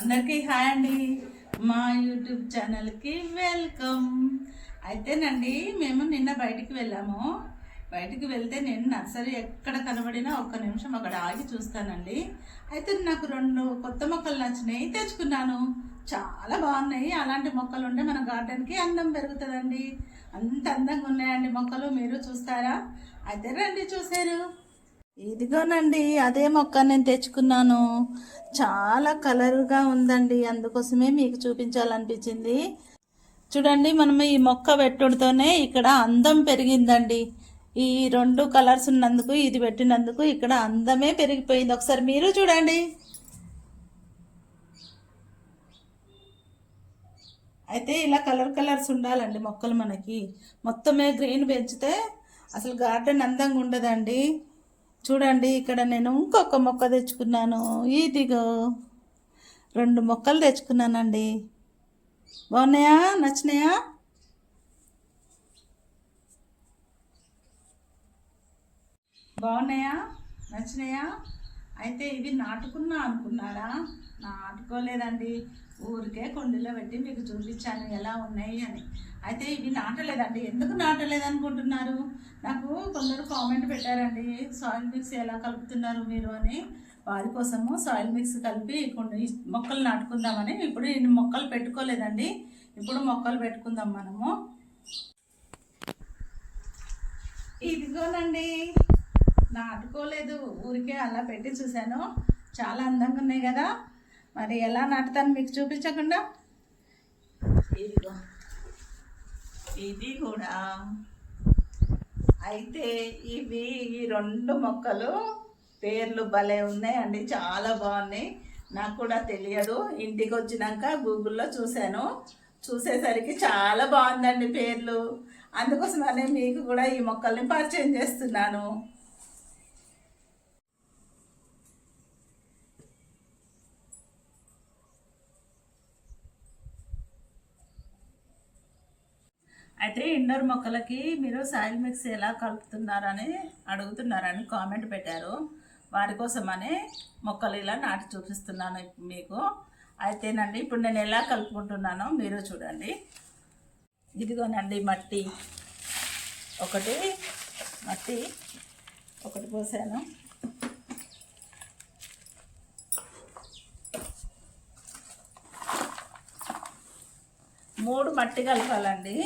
అందరికీ హాయ్ అండి. మా యూట్యూబ్ ఛానల్కి వెల్కమ్. అయితేనండి మేము నిన్న బయటికి వెళ్ళాము. బయటికి వెళ్తే నేను నర్సరీ ఎక్కడ కనబడినా ఒక్క నిమిషం అక్కడ ఆగి చూస్తానండి. అయితే నాకు 2 కొత్త మొక్కలు నచ్చినాయి, తెచ్చుకున్నాను. చాలా బాగున్నాయి. అలాంటి మొక్కలు ఉంటే మన గార్డెన్కి అందం పెరుగుతుందండి. అంత అందంగా ఉన్నాయండి మొక్కలు. మీరు చూస్తారా? అయితే రండి చూసారు. ఇదిగోనండి అదే మొక్క నేను తెచ్చుకున్నాను. చాలా కలర్గా ఉందండి, అందుకోసమే మీకు చూపించాలనిపించింది. చూడండి, మనం ఈ మొక్క పెట్టుడుతోనే ఇక్కడ అందం పెరిగిందండి. ఈ 2 కలర్స్ ఉన్నందుకు, ఇది పెట్టినందుకు ఇక్కడ అందమే పెరిగిపోయింది. ఒకసారి మీరు చూడండి. అయితే ఇలా కలర్స్ ఉండాలండి మొక్కలు మనకి. మొత్తమే గ్రీన్ పెంచితే అసలు గార్డెన్ అందంగా ఉండదండి. చూడండి, ఇక్కడ నేను ఇంకొక మొక్క తెచ్చుకున్నాను. ఇదిగో 2 మొక్కలు తెచ్చుకున్నానండి. బాగున్నాయా? నచ్చినాయా? బాగున్నాయా? నచ్చినాయా? అయితే ఇవి నాటుకున్నా అనుకున్నారా? నాటుకోలేదండి. ఊరికే కుండీలో పెట్టి మీకు చూపించాను ఎలా ఉన్నాయి అని. అయితే ఇవి నాటలేదండి. ఎందుకు నాటలేదు అనుకుంటున్నారు? నాకు కొందరు కామెంట్ పెట్టారండి, సాయిల్ మిక్స్ ఎలా కలుపుతున్నారు మీరు అని. వారి కోసము సాయిల్ మిక్స్ కలిపి మొక్కలు నాటుకుందామని. ఇప్పుడు ఈ మొక్కలు పెట్టుకోలేదండి. ఇప్పుడు మొక్కలు పెట్టుకుందాం మనము. ఇదిగోనండి, నాటుకోలేదు, ఊరికే అలా పెట్టి చూశాను. చాలా అందంగా ఉన్నాయి కదా. మరి ఎలా నాటుతాను మీకు చూపించకుండా. ఇదిగో ఇది కూడా. అయితే ఈ 2 మొక్కలు పేర్లు భలే ఉన్నాయండి, చాలా బాగున్నాయి. నాకు కూడా తెలియదు. ఇంటికి వచ్చినాక గూగుల్లో చూశాను. చూసేసరికి చాలా బాగుందండి పేర్లు. అందుకోసమనే మీకు కూడా ఈ మొక్కల్ని పరిచయం చేస్తున్నాను. అయితే ఇండోర్ మొక్కలకి మీరు సాయిల్ మిక్స్ ఎలా కలుపుతున్నారని అడుగుతున్నారని కామెంట్ పెట్టారు. వారి కోసమనే మొక్కలు ఇలా నాటి చూపిస్తున్నాను మీకు. అయితేనండి ఇప్పుడు నేను ఎలా కలుపుకుంటున్నానో మీరు చూడండి. ఇదిగోనండి మట్టి ఒకటి పోసాను. మూడు మట్టి కలపాలండి.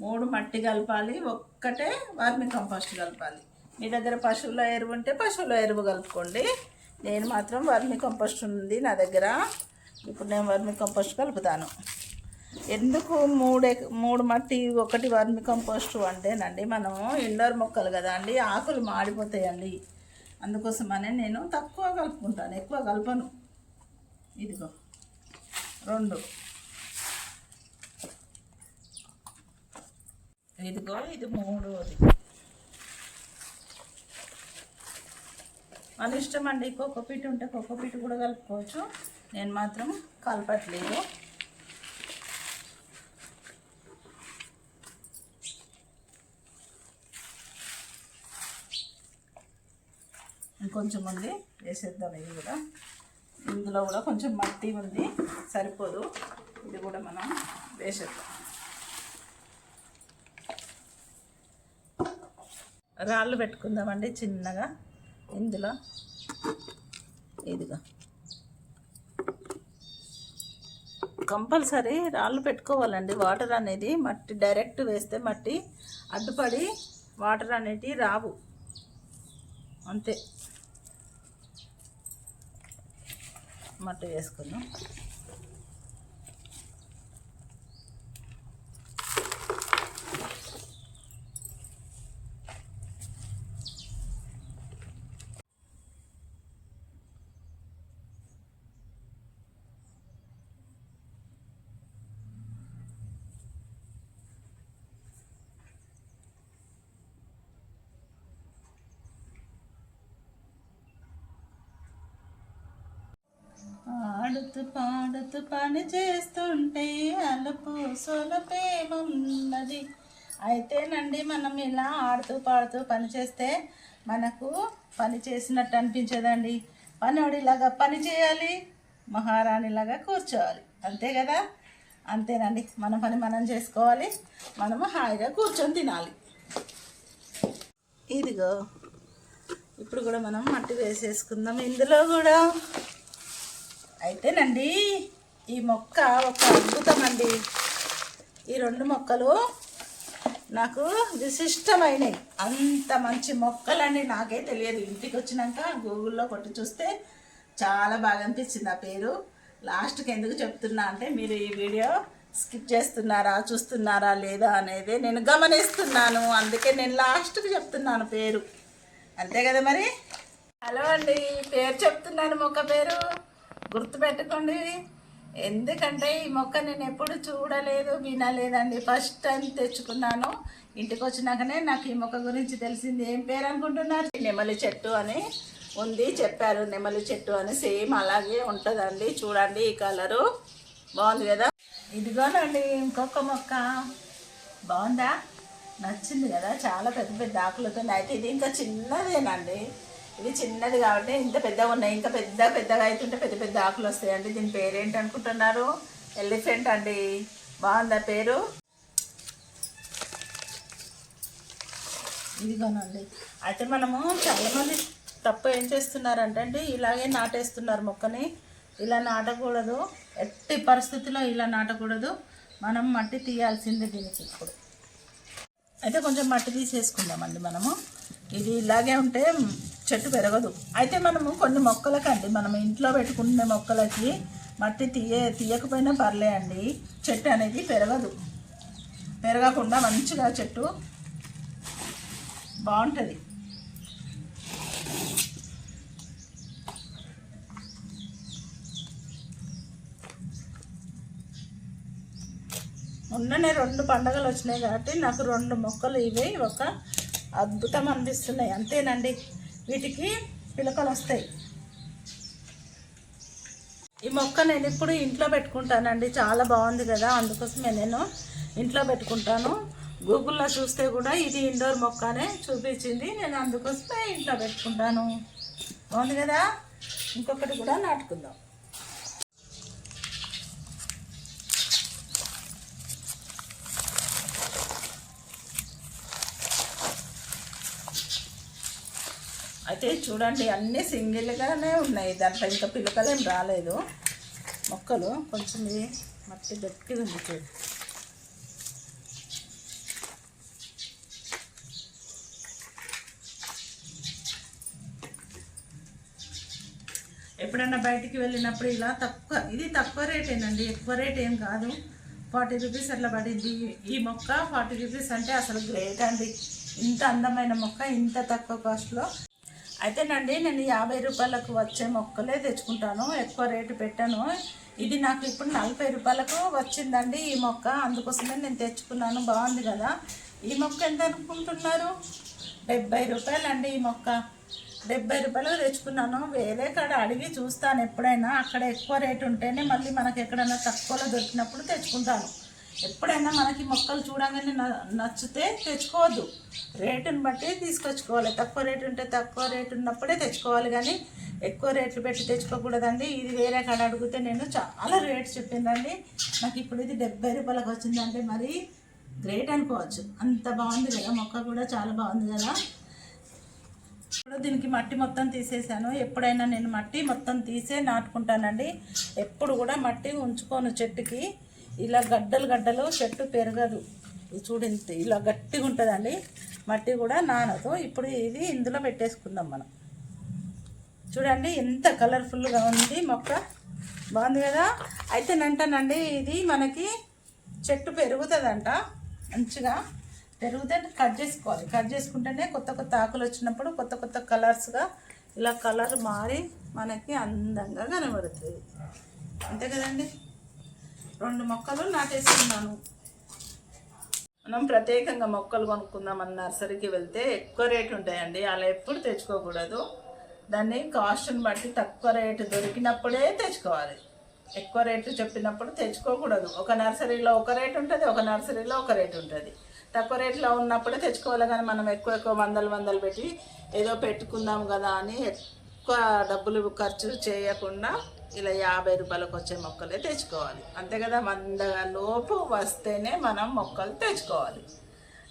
3 మట్టి కలపాలి, ఒక్కటే వర్మి కంపోస్ట్ కలపాలి. మీ దగ్గర పశువుల ఎరువు ఉంటే పశువుల ఎరువు కలుపుకోండి. నేను మాత్రం వర్మి కంపోస్ట్ ఉంది నా దగ్గర. ఇప్పుడు నేను వర్మి కంపోస్ట్ కలుపుతాను. ఎందుకు 3 మట్టి 1 వర్మి కంపోస్ట్ అంటేనండి, మనం ఇండోర్ మొక్కలు కదా అండి, ఆకులు మాడిపోతాయండి. అందుకోసమనే నేను తక్కువ కలుపుకుంటాను, ఎక్కువ కలపను. ఇదిగో 2. ఇదిగో ఇది 3వది. మన ఇష్టం అండి. కోకోపీట్ ఉంటే కోకోపీట్ కూడా కలుపుకోవచ్చు. నేను మాత్రం కలపట్లేదు. ఇంకొంచెం ఉంది, వేసేద్దాం. ఇది కూడా, ఇందులో కూడా కొంచెం మట్టి ఉంది, సరిపోదు. ఇది కూడా మనం వేసేద్దాం. రాళ్ళు పెట్టుకుందామండి చిన్నగా ఇందులో. ఇదిగా కంపల్సరీ రాళ్ళు పెట్టుకోవాలండి. వాటర్ అనేది మట్టి డైరెక్ట్ వేస్తే మట్టి అడ్డుపడి వాటర్ అనేటివి రావు, అంతే. మట్టి వేసుకుందాం. ఆడుతూ పాడుతూ పని చేస్తుంటే అలుపు సొలపేమున్నది. అయితేనండి మనం ఇలా ఆడుతూ పాడుతూ పని చేస్తే మనకు పని చేసినట్టు అనిపించదండి. పనివాడిలాగా పని చేయాలి, మహారాణిలాగా కూర్చోవాలి, అంతే కదా. అంతేనండి, మన పని మనం చేసుకోవాలి, మనము హాయిగా కూర్చొని తినాలి. ఇదిగో ఇప్పుడు కూడా మనం మట్టి వేసేసుకుందాం ఇందులో కూడా. అయితేనండి ఈ మొక్క ఒక అద్భుతం అండి. ఈ 2 మొక్కలు నాకు విశిష్టమైనవి. అంత మంచి మొక్కలండి, నాకే తెలియదు. ఇంటికి వచ్చినాక గూగుల్లో కొట్టి చూస్తే చాలా బాగా అనిపించింది ఆ పేరు. లాస్ట్కి ఎందుకు చెప్తున్నా అంటే మీరు ఈ వీడియో స్కిప్ చేస్తున్నారా, చూస్తున్నారా లేదా అనేది నేను గమనిస్తున్నాను. అందుకే నేను లాస్ట్కి చెప్తున్నాను పేరు, అంతే కదా మరి. హలో అండి, పేరు చెప్తున్నాను, మొక్క పేరు గుర్తుపెట్టుకోండి. ఎందుకంటే ఈ మొక్క నేను ఎప్పుడు చూడలేదు, వినలేదండి. ఫస్ట్ టైం తెచ్చుకున్నాను. ఇంటికి వచ్చినాకనే నాకు ఈ మొక్క గురించి తెలిసింది. ఏం పేరు అనుకుంటున్నారు? నెమలి చెట్టు అని ఉంది, చెప్పారు. నెమలి చెట్టు అని సేమ్ అలాగే ఉంటుందండి. చూడండి ఈ కలరు బాగుంది కదా. ఇదిగోనండి ఇంకొక మొక్క, బాగుందా, నచ్చింది కదా. చాలా పెద్ద పెద్ద ఆకులతో. అయితే ఇది ఇంకా చిన్నదేనండి, ఇది చిన్నది కాబట్టి ఇంత పెద్దగా ఉన్నాయి. ఇంకా పెద్దగా అవుతుంటే పెద్ద పెద్ద ఆకులు వస్తాయండి. దీని పేరు ఏంటి అనుకుంటున్నారు? ఎలిఫెంట్ అండి. బాగుందా పేరు? ఇదిగోనండి. అయితే మనము చాలామంది తప్పు ఏం చేస్తున్నారంటే అండి, ఇలాగే నాటేస్తున్నారు మొక్కని. ఇలా నాటకూడదు, ఎట్టి పరిస్థితిలో ఇలా నాటకూడదు. మనం మట్టి తీయాల్సిందే దీనికి. ఇప్పుడు అయితే కొంచెం మట్టి తీసేసుకుందామండి మనము. ఇది ఇలాగే ఉంటే చెట్టు పెరగదు. అయితే మనము కొన్ని మొక్కలకండి, మనం ఇంట్లో పెట్టుకునే మొక్కలకి మట్టి తీయకపోయినా పర్లే అండి, చెట్టు అనేది పెరగకుండా మంచిగా చెట్టు బాగుంటుంది. మొన్ననే 2 పండుగలు వచ్చినాయి కాబట్టి నాకు 2 మొక్కలు ఇవి ఒక అద్భుతం అనిపిస్తున్నాయి, అంతేనండి. వీటికి పిలకలు వస్తాయి. ఈ మొక్క నేను ఇప్పుడు ఇంట్లో పెట్టుకుంటానండి. చాలా బాగుంది కదా, అందుకోసమే నేను ఇంట్లో పెట్టుకుంటాను. గూగుల్లో చూస్తే కూడా ఇది ఇండోర్ మొక్క అనే చూపించింది. నేను అందుకోసమే ఇంట్లో పెట్టుకుంటాను. బాగుంది కదా. ఇంకొకటి కూడా నాటుకుందాం. అయితే చూడండి అన్నీ సింగిల్గానే ఉన్నాయి, దాంట్లో ఇంకా పిలకలేం రాలేదు. మొక్కలు కొంచెం మట్టి గట్టిగా ఉంది చూడు. ఎప్పుడన్నా బయటికి వెళ్ళినప్పుడు ఇలా ఇది తక్కువ రేటేనండి, ఎక్కువ రేట్ ఏం కాదు. 40 రూపీస్ అట్లా పడింది ఈ మొక్క. 40 రూపీస్ అంటే అసలు గ్రేట్ అండి. ఇంత అందమైన మొక్క ఇంత తక్కువ కాస్ట్లో. అయితేనండి నేను 50 రూపాయలకు వచ్చే మొక్కలే తెచ్చుకుంటాను, ఎక్కువ రేటు పెట్టాను. ఇది నాకు ఇప్పుడు 40 రూపాయలకు వచ్చిందండి ఈ మొక్క, అందుకోసమే నేను తెచ్చుకున్నాను. బాగుంది కదా. ఈ మొక్క ఎంత అనుకుంటున్నారు? 70 రూపాయలు అండి ఈ మొక్క. 70 రూపాయలు తెచ్చుకున్నాను. వేరే కాడ అడిగి చూస్తాను ఎప్పుడైనా, అక్కడ ఎక్కువ రేటు ఉంటేనే మళ్ళీ మనకి ఎక్కడైనా తక్కువలో దొరికినప్పుడు తెచ్చుకుంటాను. ఎప్పుడైనా మనకి మొక్కలు చూడగానే నచ్చితే తెచ్చుకోవద్దు, రేటుని బట్టి తీసుకొచ్చుకోవాలి. తక్కువ రేటు ఉంటే తక్కువ రేటు ఉన్నప్పుడే తెచ్చుకోవాలి, కానీ ఎక్కువ రేట్లు పెట్టి తెచ్చుకోకూడదండి. ఇది వేరే కాడ అడిగితే నేను చాలా రేటు చెప్పిందండి. నాకు ఇప్పుడు ఇది 70 రూపాయలకు వచ్చిందంటే మరి గ్రేట్ అనుకోవచ్చు. అంత బాగుంది కదా, మొక్క కూడా చాలా బాగుంది కదా. ఇప్పుడు దీనికి మట్టి మొత్తం తీసేసాను. ఎప్పుడైనా నేను మట్టి మొత్తం తీసే నాటుకుంటానండి. ఎప్పుడు కూడా మట్టి ఉంచుకోను చెట్టుకి. ఇలా గడ్డలు చెట్టు పెరగదు. చూడండి ఇలా గట్టిగా ఉంటుందండి, మట్టి కూడా నానదు. ఇప్పుడు ఇది ఇందులో పెట్టేసుకుందాం మనం. చూడండి ఎంత కలర్ఫుల్గా ఉంది మొక్క, బాగుంది కదా. అయితే నంటానండి ఇది మనకి చెట్టు పెరుగుతుందంట, మంచిగా పెరిగితే కట్ చేసుకోవాలి. కట్ చేసుకుంటేనే కొత్త ఆకులు వచ్చినప్పుడు కొత్త కలర్స్గా ఇలా కలర్ మారి మనకి అందంగా కనబడుతుంది, అంతే కదండి. 2 మొక్కలు నాటేసుకున్నాను. మనం ప్రత్యేకంగా మొక్కలు కొనుక్కుందామని నర్సరీకి వెళ్తే ఎక్కువ రేటు ఉంటాయండి, అలా ఎప్పుడు తెచ్చుకోకూడదు. దాన్ని కాస్ట్ని బట్టి తక్కువ రేటు దొరికినప్పుడే తెచ్చుకోవాలి. ఎక్కువ రేటు చెప్పినప్పుడు తెచ్చుకోకూడదు. ఒక నర్సరీలో ఒక రేటు ఉంటుంది, ఒక నర్సరీలో ఒక రేటు ఉంటుంది. తక్కువ రేట్లో ఉన్నప్పుడే తెచ్చుకోవాలి, కానీ మనం ఎక్కువ వందలు పెట్టి ఏదో పెట్టుకుందాం కదా అని ఎక్కువ డబ్బులు ఖర్చు చేయకుండా ఇలా 50 రూపాయలకు వచ్చే మొక్కలే తెచ్చుకోవాలి, అంతే కదా. 100 లోపు వస్తేనే మనం మొక్కలు తెచ్చుకోవాలి.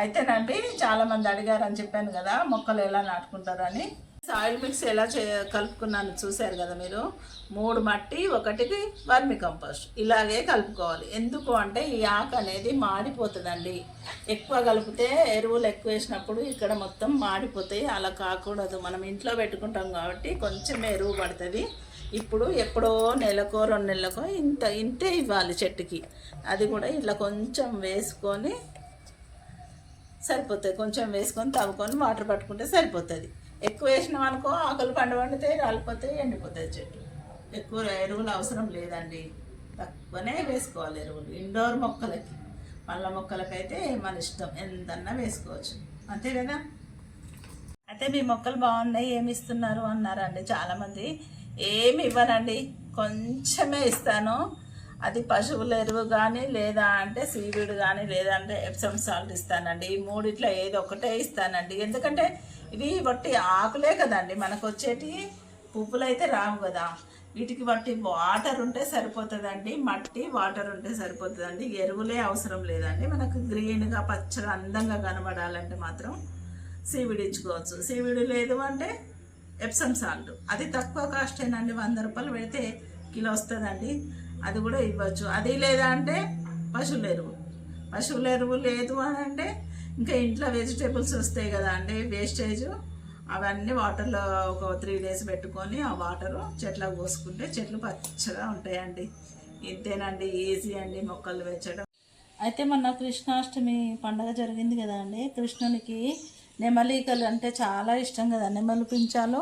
అయితేనండి చాలామంది అడిగారని చెప్పాను కదా మొక్కలు ఎలా నాటుకుంటారని. సాయిల్ మిక్స్ ఎలా కలుపుకున్నాను చూశారు కదా మీరు. 3 మట్టి 1 వర్మి కంపోస్ట్ ఇలాగే కలుపుకోవాలి. ఎందుకు అంటే ఈ ఆకు అనేది మాడిపోతుందండి. ఎక్కువ కలిపితే ఎరువులు ఎక్కువ వేసినప్పుడు ఇక్కడ మొత్తం మాడిపోతాయి. అలా కాకూడదు. మనం ఇంట్లో పెట్టుకుంటాం కాబట్టి కొంచెం ఎరువు పడుతుంది. ఇప్పుడు ఎప్పుడో నెలకో 2 నెలలకో ఇంతే ఇవ్వాలి చెట్టుకి. అది కూడా ఇట్లా కొంచెం వేసుకొని సరిపోతుంది. కొంచెం వేసుకొని తవ్వుకొని వాటర్ పట్టుకుంటే సరిపోతుంది. ఎక్కువ వేసినాం అనుకో ఆకులు పండుతాయి, రాలిపోతాయి, ఎండిపోతాయి చెట్టు. ఎక్కువ ఎరువులు అవసరం లేదండి, తక్కువనే వేసుకోవాలి ఎరువులు. ఇండోర్ మొక్కలకి, పళ్ళ మొక్కలకైతే మన ఇష్టం ఎంతన్నా వేసుకోవచ్చు, అంతే కదా. అయితే మీ మొక్కలు బాగున్నాయి ఏమి ఇస్తున్నారు అన్నారండి చాలామంది. ఏమి ఇవ్వనండి, కొంచెమే ఇస్తాను. అది పశువుల ఎరువు కానీ లేదా అంటే సీవీడ్ కానీ లేదంటే ఎప్సమ్ సాల్ట్ ఇస్తానండి. ఈ 3 ఏదో ఒకటే ఇస్తానండి. ఎందుకంటే ఇవి బట్టి ఆకులే కదండి మనకు వచ్చేటి, పువ్వులు అయితే రావు కదా. వీటికి బట్టి వాటర్ ఉంటే సరిపోతుందండి, మట్టి వాటర్ ఉంటే సరిపోతుందండి. ఎరువులే అవసరం లేదండి. మనకు గ్రీన్గా పచ్చగా అందంగా కనబడాలంటే మాత్రం సీవీడ్ ఇచ్చుకోవచ్చు. సీవీడ్ లేదు అంటే ఎప్సమ్ సాల్ట్, అది తక్కువ కాస్టేనండి. 100 రూపాయలు పెడితే కిలో వస్తుందండి, అది కూడా ఇవ్వచ్చు. అది లేదా అంటే పశువుల ఎరువు లేదు అని అంటే ఇంకా ఇంట్లో వెజిటేబుల్స్ వస్తాయి కదా అండి, వేస్టేజ్, అవన్నీ వాటర్లో ఒక 3 days పెట్టుకొని ఆ వాటరు చెట్లకు పోసుకుంటే చెట్లు పచ్చగా ఉంటాయండి. ఇంతేనండి, ఈజీ అండి మొక్కలు పెంచడం. అయితే మొన్న కృష్ణాష్టమి పండుగ జరిగింది కదా అండి. కృష్ణునికి నెమలికలు అంటే చాలా ఇష్టం కదా, నెమలి పించాలు.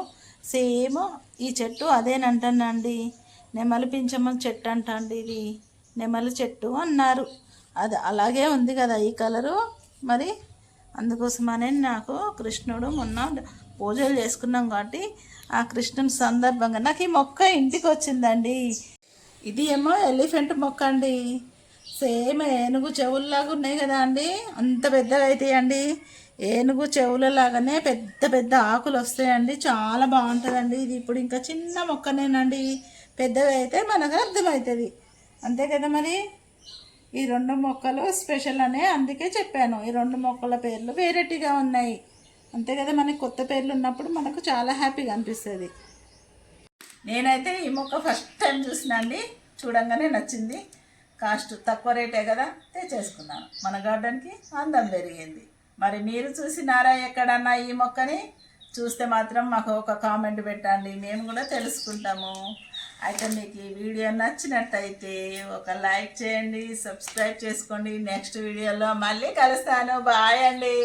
సేమ్ ఈ చెట్టు అదేనంటానండి, నెమలి పింఛమ చెట్టు అంటండి. ఇది నెమలి చెట్టు అన్నారు. అది అలాగే ఉంది కదా ఈ కలరు. మరి అందుకోసమనే నాకు కృష్ణుడు మొన్న పూజలు చేసుకున్నాం కాబట్టి ఆ కృష్ణుని సందర్భంగా నాకు ఈ మొక్క ఇంటికి వచ్చిందండి. ఇది ఏమో ఎలిఫెంట్ మొక్క అండి. సేమ్ ఏనుగు చెవుల్లాగా ఉన్నాయి కదా అండి, అంత పెద్దగా అవుతాయండి. ఏనుగు చెవులలాగానే పెద్ద పెద్ద ఆకులు వస్తాయండి, చాలా బాగుంటుందండి. ఇది ఇప్పుడు ఇంకా చిన్న మొక్కనేనండి, పెద్దగా అయితే మనకు అర్థమవుతుంది, అంతే కదా. మరి ఈ 2 మొక్కలు స్పెషల్ అనే అందుకే చెప్పాను. ఈ 2 మొక్కల పేర్లు వేరేటిగా ఉన్నాయి, అంతే కదా. మనకి కొత్త పేర్లు ఉన్నప్పుడు మనకు చాలా హ్యాపీగా అనిపిస్తుంది. నేనైతే ఈ మొక్క ఫస్ట్ టైం చూసినా అండి, చూడంగానే నచ్చింది. కాస్ట్ తక్కువ రేటే కదా, తెచ్చేసుకున్నాను. మన గార్డెన్కి అందం పెరిగింది. మరి మీరు చూసినారా ఎక్కడన్నా ఈ మొక్కని? చూస్తే మాత్రం మాకు ఒక కామెంట్ పెట్టండి, మేము కూడా తెలుసుకుంటాము. అయితే మీకు ఈ వీడియో నచ్చినట్టయితే ఒక లైక్ చేయండి, సబ్స్క్రైబ్ చేసుకోండి. నెక్స్ట్ వీడియోలో మళ్ళీ కలుస్తాను. బాయ్ అండి.